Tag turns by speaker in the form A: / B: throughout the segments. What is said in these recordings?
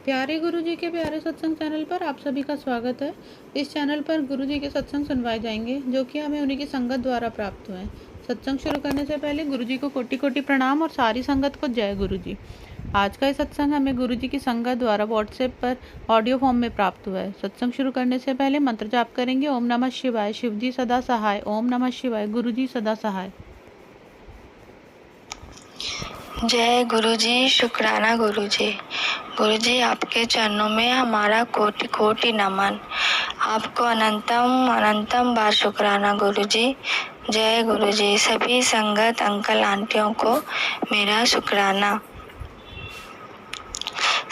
A: प्यारे गुरुजी के प्यारे सत्संग चैनल पर आप सभी का स्वागत है। इस चैनल पर गुरुजी के सत्संग सुनवाए जाएंगे जो कि हमें उन्हीं की संगत द्वारा प्राप्त हुए। सत्संग शुरू करने से पहले गुरुजी को कोटि कोटि प्रणाम और सारी संगत को जय गुरुजी। आज का ये सत्संग हमें गुरुजी की संगत द्वारा व्हाट्सएप पर ऑडियो फॉर्म में प्राप्त हुआ है। सत्संग शुरू करने से पहले मंत्र जाप करेंगे। ओम नमः शिवाय, शिवजी सदा सहाय। ओम नमः शिवाय, गुरुजी सदा सहाय।
B: जय गुरुजी, शुक्राना गुरुजी। गुरुजी, आपके चरणों में हमारा कोटि कोटि नमन। आपको अनंतम अनंतम बार शुक्राना गुरुजी। जय गुरुजी। सभी संगत अंकल आंटियों को मेरा शुक्राना।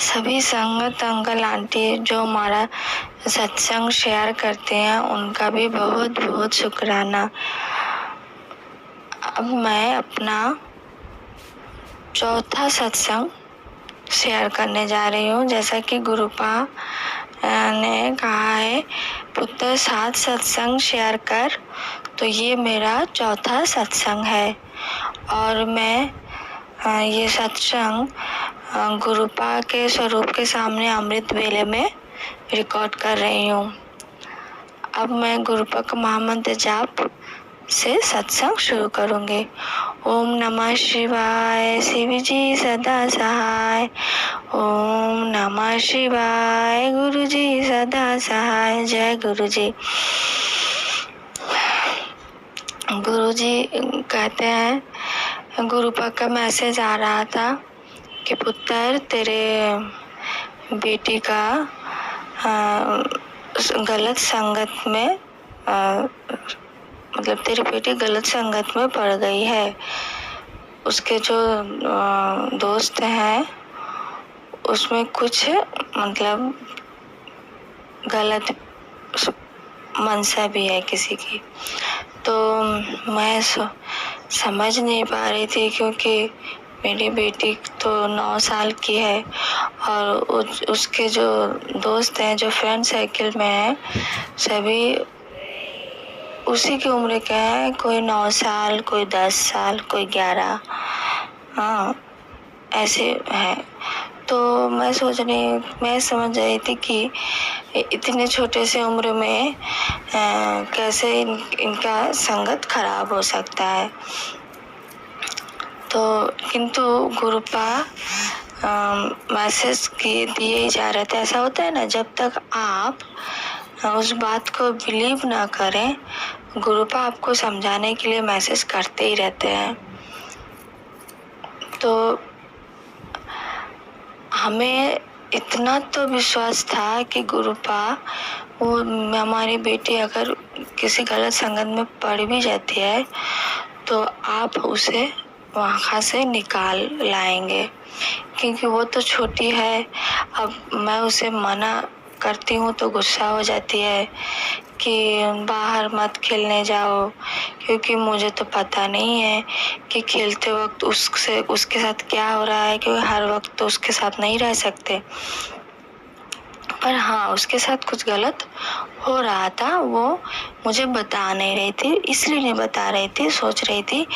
B: सभी संगत अंकल आंटी जो हमारा सत्संग शेयर करते हैं उनका भी बहुत बहुत शुक्राना। अब मैं अपना चौथा सत्संग शेयर करने जा रही हूँ। जैसा कि गुरुपा ने कहा है, पुत्र 7 सत्संग शेयर कर, तो ये मेरा चौथा सत्संग है। और मैं ये सत्संग गुरुपा के स्वरूप के सामने अमृत वेले में रिकॉर्ड कर रही हूँ। अब मैं गुरुपा का महामंत्र जाप से सत्संग शुरू करूंगी। ओम नमः शिवाय, शिव जी सदा सहाय। ओम नमः शिवाय, गुरु जी सदा सहाय। जय गुरु जी। गुरु जी कहते हैं, गुरुपा का मैसेज आ रहा था कि पुत्र, तेरे बेटी का गलत संगत में मतलब तेरी बेटी गलत संगत में पड़ गई है। उसके जो दोस्त हैं उसमें कुछ मतलब गलत मनसा भी है किसी की। तो मैं समझ नहीं पा रही थी, क्योंकि मेरी बेटी तो 9 साल की है और उसके जो दोस्त हैं, जो फ्रेंड सर्किल में हैं, सभी उसी की उम्र के हैं। कोई 9 साल, कोई 10 साल, कोई 11, हाँ ऐसे है। तो मैं समझ रही थी कि इतने छोटे से उम्र में कैसे इनका संगत खराब हो सकता है। तो किंतु गुरुपा मैसेज दिए ही जा रहे थे। ऐसा होता है ना, जब तक आप उस बात को बिलीव ना करें, गुरुपा आपको समझाने के लिए मैसेज करते ही रहते हैं। तो हमें इतना तो विश्वास था कि गुरुपा, वो हमारी बेटी अगर किसी गलत संगत में पड़ भी जाती है तो आप उसे वहाँ से निकाल लाएंगे, क्योंकि वो तो छोटी है। अब मैं उसे मना करती हूँ तो गुस्सा हो जाती है कि बाहर मत खेलने जाओ, क्योंकि मुझे तो पता नहीं है कि खेलते वक्त उसके साथ क्या हो रहा है, क्योंकि हर वक्त तो उसके साथ नहीं रह सकते। पर हाँ, उसके साथ कुछ गलत हो रहा था, वो मुझे बता नहीं रही थी। इसलिए नहीं बता रही थी, सोच रही थी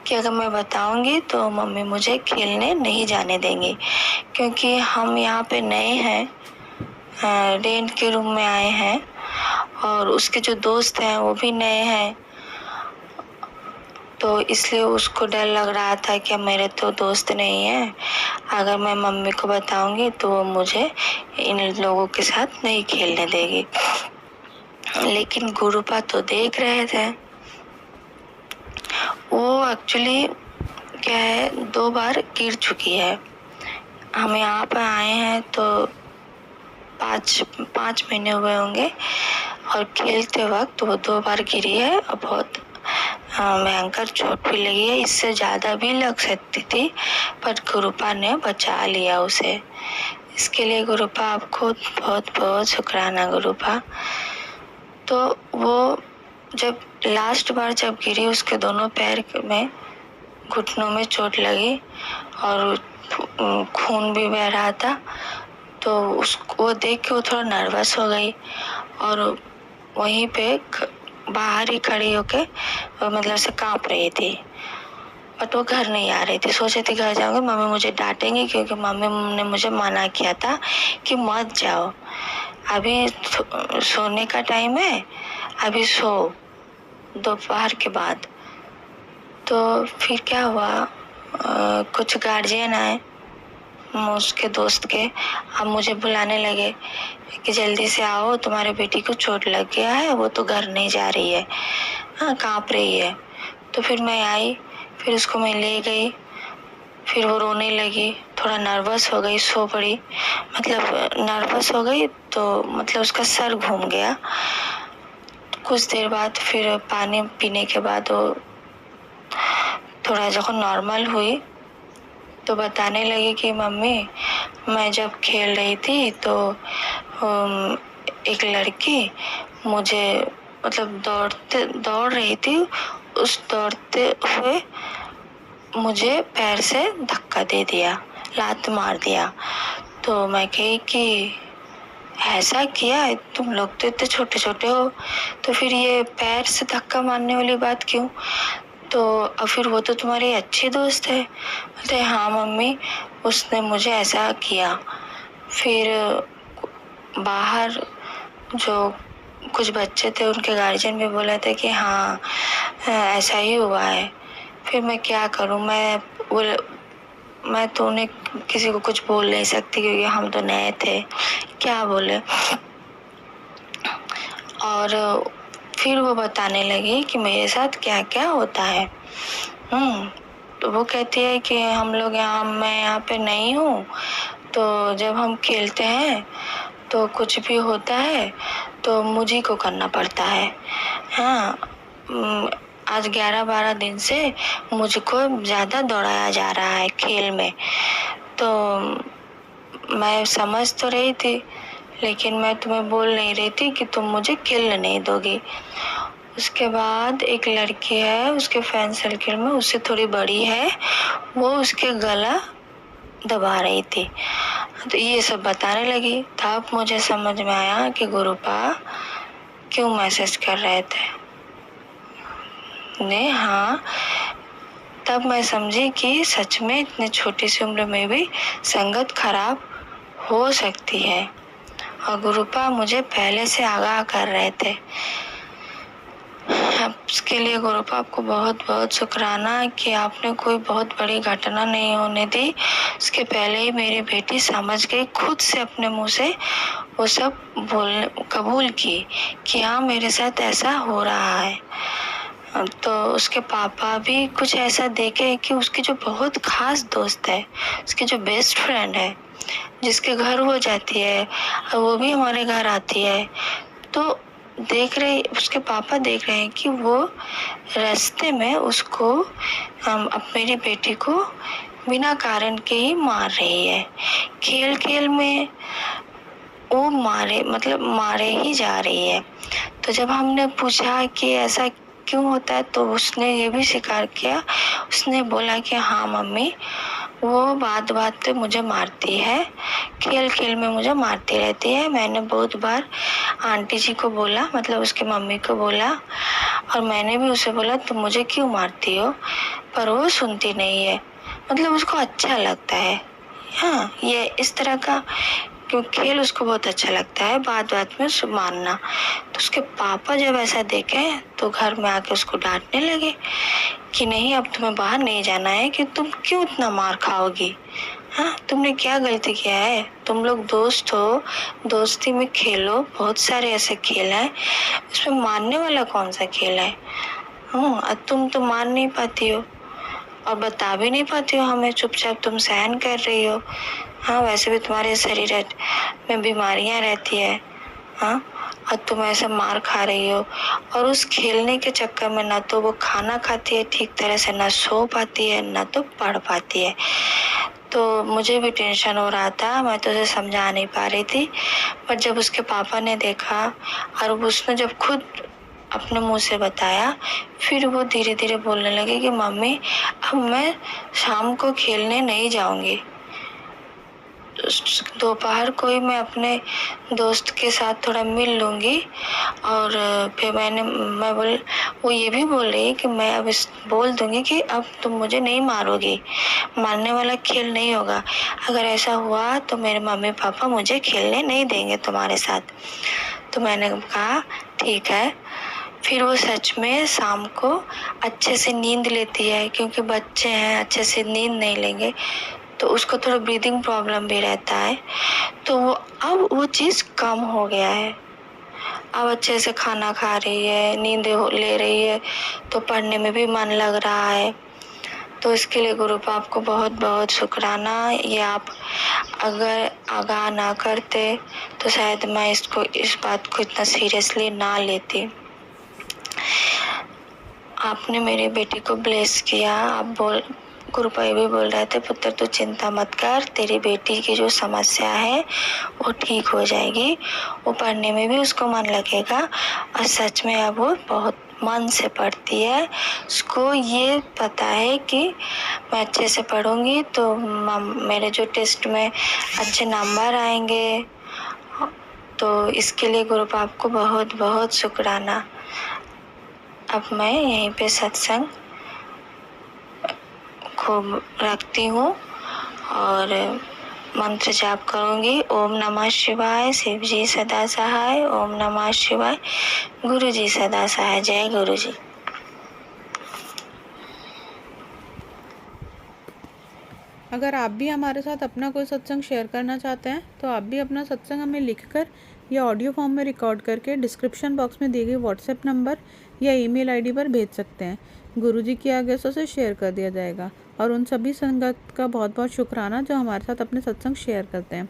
B: कि अगर मैं बताऊंगी तो मम्मी मुझे खेलने नहीं जाने देंगी, क्योंकि हम यहाँ पे नए हैं, रेंट के रूम में आए हैं और उसके जो दोस्त हैं वो भी नए हैं। तो इसलिए उसको डर लग रहा था कि मेरे तो दोस्त नहीं है, अगर मैं मम्मी को बताऊंगी तो वो मुझे इन लोगों के साथ नहीं खेलने देगी। लेकिन गुरुपा तो देख रहे थे। वो एक्चुअली क्या है, 2 बार गिर चुकी है। हम यहाँ पर आए हैं तो 5 महीने हुए होंगे और खेलते वक्त वो 2 बार गिरी है और बहुत भयंकर चोट भी लगी है। इससे ज्यादा भी लग सकती थी, पर गुरुपा ने बचा लिया उसे। इसके लिए गुरुपा आपको बहुत बहुत शुक्राना गुरुपा। तो वो जब लास्ट बार जब गिरी, उसके दोनों पैर में घुटनों में चोट लगी और खून भी बह रहा था। तो उसको देख के वो थोड़ा नर्वस हो गई और वहीं पे बाहर ही खड़ी होके मतलब से कांप रही थी। बट वो घर नहीं आ रही थी। सोचे थी घर जाऊंगी, मम्मी मुझे डांटेंगी क्योंकि मम्मी ने मुझे मना किया था कि मत जाओ, अभी सोने का टाइम है, अभी सो दोपहर के बाद। तो फिर क्या हुआ, कुछ गार्जियन आए उसके दोस्त के, अब मुझे बुलाने लगे कि जल्दी से आओ, तुम्हारे बेटी को चोट लग गया है, वो तो घर नहीं जा रही है, हाँ कांप रही है। तो फिर मैं आई, फिर उसको मैं ले गई, फिर वो रोने लगी, थोड़ा नर्वस हो गई, सो पड़ी, मतलब नर्वस हो गई तो मतलब उसका सर घूम गया। कुछ देर बाद फिर पानी पीने के बाद वो थोड़ा जब नॉर्मल हुई तो बताने लगी कि मम्मी मैं जब खेल रही थी तो एक लड़की मुझे मतलब दौड़ रही थी, उस दौड़ते हुए मुझे पैर से धक्का दे दिया, लात मार दिया। तो मैं कही कि ऐसा किया, तुम लोग तो इतने छोटे छोटे हो, तो फिर ये पैर से धक्का मारने वाली बात क्यों? तो फिर वो तो तुम्हारी अच्छी दोस्त है। बोलते हाँ मम्मी, उसने मुझे ऐसा किया। फिर बाहर जो कुछ बच्चे थे उनके गार्जियन भी बोला था कि हाँ ऐसा ही हुआ है। फिर मैं क्या करूँ, मैं तो उन्हें किसी को कुछ बोल नहीं सकती क्योंकि हम तो नए थे, क्या बोले। और फिर वो बताने लगी कि मेरे साथ क्या क्या होता है। तो वो कहती है कि हम लोग मैं यहाँ पे नहीं हूँ, तो जब हम खेलते हैं तो कुछ भी होता है तो मुझी को करना पड़ता है। हाँ, आज 11-12 दिन से मुझको ज़्यादा दौड़ाया जा रहा है खेल में। तो मैं समझ तो रही थी, लेकिन मैं तुम्हें बोल नहीं रही थी कि तुम मुझे खेलने नहीं दोगी। उसके बाद एक लड़की है उसके फ्रेंड सर्किल में, उससे थोड़ी बड़ी है, वो उसके गला दबा रही थी। तो ये सब बताने लगी। तब मुझे समझ में आया कि गुरुपा क्यों मैसेज कर रहे थे ने। हाँ, तब मैं समझी कि सच में इतने छोटी सी उम्र में भी संगत खराब हो सकती है, और गुरुपा मुझे पहले से आगाह कर रहे थे। इसके लिए गुरुपा आपको बहुत बहुत शुक्राना कि आपने कोई बहुत बड़ी घटना नहीं होने दी। उसके पहले ही मेरी बेटी समझ गई, खुद से अपने मुंह से वो सब कबूल की कि हाँ मेरे साथ ऐसा हो रहा है। तो उसके पापा भी कुछ ऐसा देखे कि उसकी जो बहुत खास दोस्त है, उसकी जो बेस्ट फ्रेंड है, जिसके घर वो जाती है और वो भी हमारे घर आती है, तो उसके पापा देख रहे हैं कि वो रास्ते में उसको मेरी बेटी को बिना कारण के ही मार रही है। खेल खेल में वो मारे ही जा रही है। तो जब हमने पूछा कि ऐसा क्यों होता है, तो उसने ये भी स्वीकार किया, उसने बोला कि हाँ मम्मी, वो बात बात पे मुझे मारती है, खेल खेल में मुझे मारती रहती है। मैंने बहुत बार आंटी जी को बोला, मतलब उसकी मम्मी को बोला, और मैंने भी उसे बोला तुम मुझे क्यों मारती हो, पर वो सुनती नहीं है। मतलब उसको अच्छा लगता है, हाँ ये इस तरह का क्योंकि खेल उसको बहुत अच्छा लगता है, बात बात में उसको मारना। तो उसके पापा जब ऐसा देखे तो घर में आके उसको डांटने लगे कि नहीं, अब तुम्हें बाहर नहीं जाना है, कि तुम क्यों इतना मार खाओगी, हाँ तुमने क्या गलती किया है, तुम लोग दोस्त हो, दोस्ती में खेलो, बहुत सारे ऐसे खेल हैं, उसमें मारने वाला कौन सा खेल है। तुम तो मार नहीं पाती हो और बता भी नहीं पाती हो हमें, चुपचाप तुम सहन कर रही हो। हाँ वैसे भी तुम्हारे शरीर में बीमारियां रहती है, हाँ, और तुम ऐसे मार खा रही हो, और उस खेलने के चक्कर में ना तो वो खाना खाती है ठीक तरह से, ना सो पाती है, ना तो पढ़ पाती है। तो मुझे भी टेंशन हो रहा था, मैं तो उसे समझा नहीं पा रही थी। पर जब उसके पापा ने देखा और उसने जब खुद अपने मुंह से बताया, फिर वो धीरे धीरे बोलने लगे कि मम्मी अब मैं शाम को खेलने नहीं जाऊंगी। दोपहर को ही मैं अपने दोस्त के साथ थोड़ा मिल लूँगी। और फिर वो ये भी बोल रही है कि मैं अब बोल दूँगी कि अब तुम मुझे नहीं मारोगी, मारने वाला खेल नहीं होगा। अगर ऐसा हुआ तो मेरे मम्मी पापा मुझे खेलने नहीं देंगे तुम्हारे साथ। तो मैंने कहा ठीक है। फिर वो सच में शाम को अच्छे से नींद लेती है, क्योंकि बच्चे हैं, अच्छे से नींद नहीं लेंगे तो उसको थोड़ा ब्रीदिंग प्रॉब्लम भी रहता है। तो अब वो चीज़ कम हो गया है। अब अच्छे से खाना खा रही है, नींद ले रही है, तो पढ़ने में भी मन लग रहा है। तो इसके लिए गुरुपा आपको बहुत बहुत शुक्राना। ये आप अगर आगाह ना करते तो शायद मैं इस बात को इतना सीरियसली ना लेती। आपने मेरी बेटी को ब्लेस किया। गुरुपा ये भी बोल रहे थे, पुत्र तू चिंता मत कर, तेरी बेटी की जो समस्या है वो ठीक हो जाएगी, वो पढ़ने में भी उसको मन लगेगा। और सच में अब वो बहुत मन से पढ़ती है। उसको ये पता है कि मैं अच्छे से पढ़ूंगी तो मेरे जो टेस्ट में अच्छे नंबर आएंगे। तो इसके लिए गुरुपा आपको बहुत बहुत शुक्राना। अब मैं यहीं पे सत्संग खूब रखती हूँ और मंत्र जाप करूँगी। ओम नमः शिवाय, शिव जी सदा सहाय। ओम नमः शिवाय, गुरु जी सदा सहाय। जय गुरु जी।
A: अगर आप भी हमारे साथ अपना कोई सत्संग शेयर करना चाहते हैं तो आप भी अपना सत्संग हमें लिखकर या ऑडियो फॉर्म में रिकॉर्ड करके डिस्क्रिप्शन बॉक्स में दिए गए व्हाट्सएप नंबर या ईमेल आईडी पर भेज सकते हैं। गुरुजी की आज्ञा से उसे शेयर कर दिया जाएगा। और उन सभी संगत का बहुत बहुत शुक्राना जो हमारे साथ अपने सत्संग शेयर करते हैं।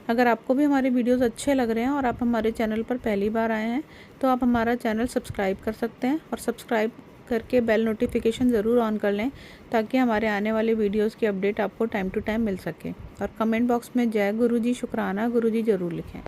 A: अगर आपको भी हमारे वीडियोस अच्छे लग रहे हैं और आप हमारे चैनल पर पहली बार आए हैं तो आप हमारा चैनल सब्सक्राइब कर सकते हैं और सब्सक्राइब करके बेल नोटिफिकेशन ज़रूर ऑन कर लें ताकि हमारे आने वाले वीडियोस की अपडेट आपको टाइम टू टाइम मिल सके। और कमेंट बॉक्स में जय गुरुजी शुक्राना गुरुजी ज़रूर लिखें।